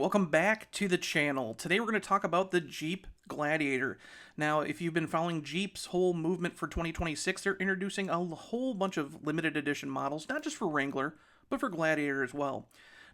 Welcome back to the channel. Today we're going to talk about the Jeep Gladiator. Now, if you've been following Jeep's whole movement for 2026, they're introducing a whole bunch of limited edition models, not just for Wrangler, but for Gladiator as well.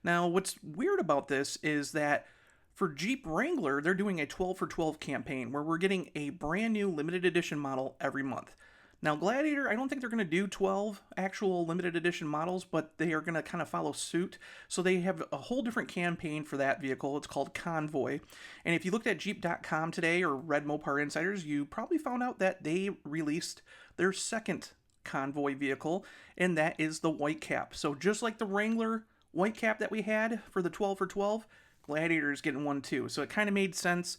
Now, what's weird about this is that for Jeep Wrangler, they're doing a 12 for 12 campaign where we're getting a brand new limited edition model every month. Now, Gladiator, I don't think they're going to do 12 actual limited edition models, but they are going to kind of follow suit. So they have a whole different campaign for that vehicle. It's called Convoy. And if you looked at Jeep.com today or read Mopar Insiders, you probably found out that they released their second Convoy vehicle, and that is the Whitecap. So just like the Wrangler Whitecap that we had for the 12 for 12, Gladiator is getting one too. So it kind of made sense.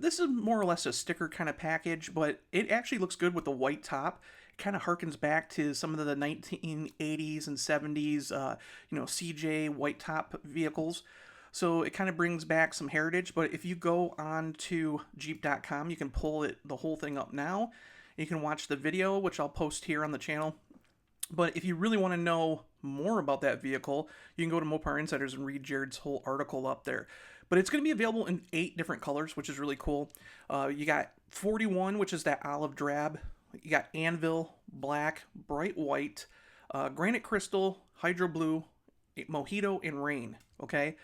This is more or less a sticker kind of package, but it actually looks good with the white top. It kind of harkens back to some of the 1980s and 70s, CJ white top vehicles. So it kind of brings back some heritage. But if you go on to Jeep.com, you can pull the whole thing up now. You can watch the video, which I'll post here on the channel. But if you really want to know more about that vehicle, you can go to Mopar Insiders and read Jared's whole article up there. But it's going to be available in 8 different colors, which is really cool. You got 41, which is that olive drab. You got anvil, black, bright white, granite crystal, hydro blue, mojito, and rain. Okay,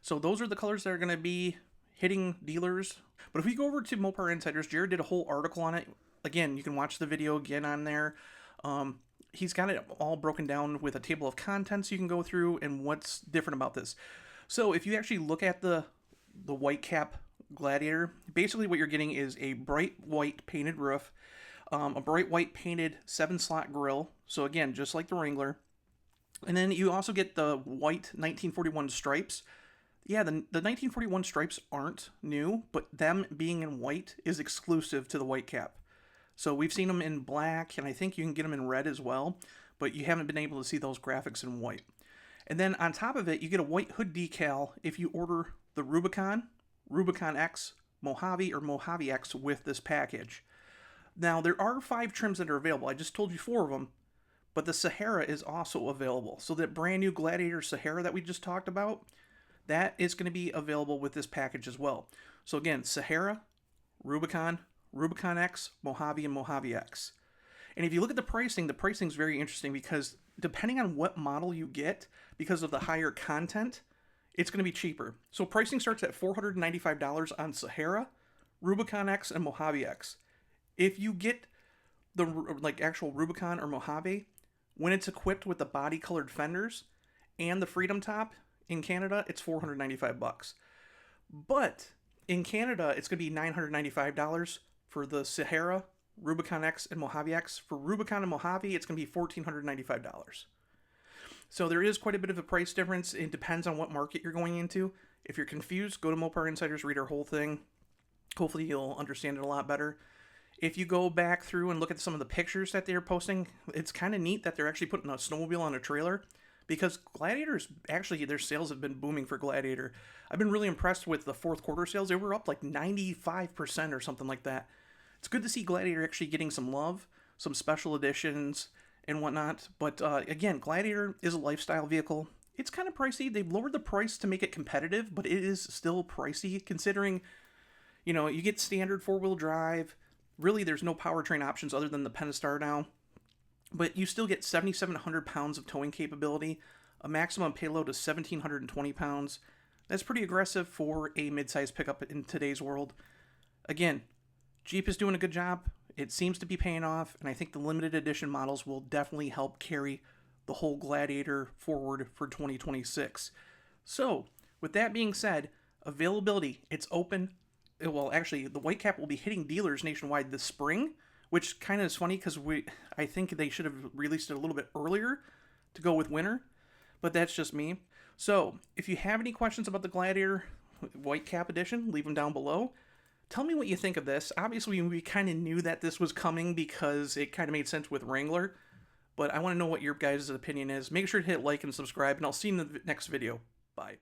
so those are the colors that are going to be hitting dealers. But if we go over to Mopar Insiders, Jared did a whole article on it. Again, you can watch the video again on there. He's got it all broken down with a table of contents you can go through and what's different about this. So if you actually look at the Whitecap Gladiator, basically what you're getting is a bright white painted roof, a bright white painted 7-slot grille. So again, just like the Wrangler. And then you also get the white 1941 stripes. Yeah, the 1941 stripes aren't new, but them being in white is exclusive to the Whitecap. So we've seen them in black, and I think you can get them in red as well, but you haven't been able to see those graphics in white. And then on top of it, you get a white hood decal if you order the Rubicon, Rubicon X, Mojave, or Mojave X with this package. Now, there are 5 trims that are available. I just told you 4 of them, but the Sahara is also available. So that brand new Gladiator Sahara that we just talked about, that is going to be available with this package as well. So again, Sahara, Rubicon, Rubicon X, Mojave, and Mojave X. And if you look at the pricing is very interesting because depending on what model you get, because of the higher content, it's going to be cheaper. So pricing starts at $495 on Sahara, Rubicon X, and Mojave X. If you get the actual Rubicon or Mojave, when it's equipped with the body-colored fenders and the Freedom Top in Canada, it's $495. But in Canada, it's going to be $995 for the Sahara, Rubicon X, and Mojave X. For Rubicon and Mojave, it's going to be $1,495. So there is quite a bit of a price difference. It depends on what market you're going into. If you're confused, go to Mopar Insiders, read our whole thing. Hopefully you'll understand it a lot better. If you go back through and look at some of the pictures that they're posting, it's kind of neat that they're actually putting a snowmobile on a trailer because Gladiators, actually their sales have been booming for Gladiator. I've been really impressed with the fourth quarter sales. They were up like 95% or something like that. It's good to see Gladiator actually getting some love, some special editions and whatnot. But again, Gladiator is a lifestyle vehicle. It's kind of pricey. They've lowered the price to make it competitive, but it is still pricey considering, you get standard 4-wheel drive. Really, there's no powertrain options other than the Pentastar now. But you still get 7,700 pounds of towing capability, a maximum payload of 1,720 pounds. That's pretty aggressive for a midsize pickup in today's world. Again, Jeep is doing a good job. It seems to be paying off, and I think the limited edition models will definitely help carry the whole Gladiator forward for 2026. So, with that being said, availability, it's open. Well, actually, the Whitecap will be hitting dealers nationwide this spring, which kind of is funny because I think they should have released it a little bit earlier to go with winter, but that's just me. So, if you have any questions about the Gladiator Whitecap edition, leave them down below. Tell me what you think of this. Obviously, we kind of knew that this was coming because it kind of made sense with Wrangler, but I want to know what your guys' opinion is. Make sure to hit like and subscribe, and I'll see you in the next video. Bye.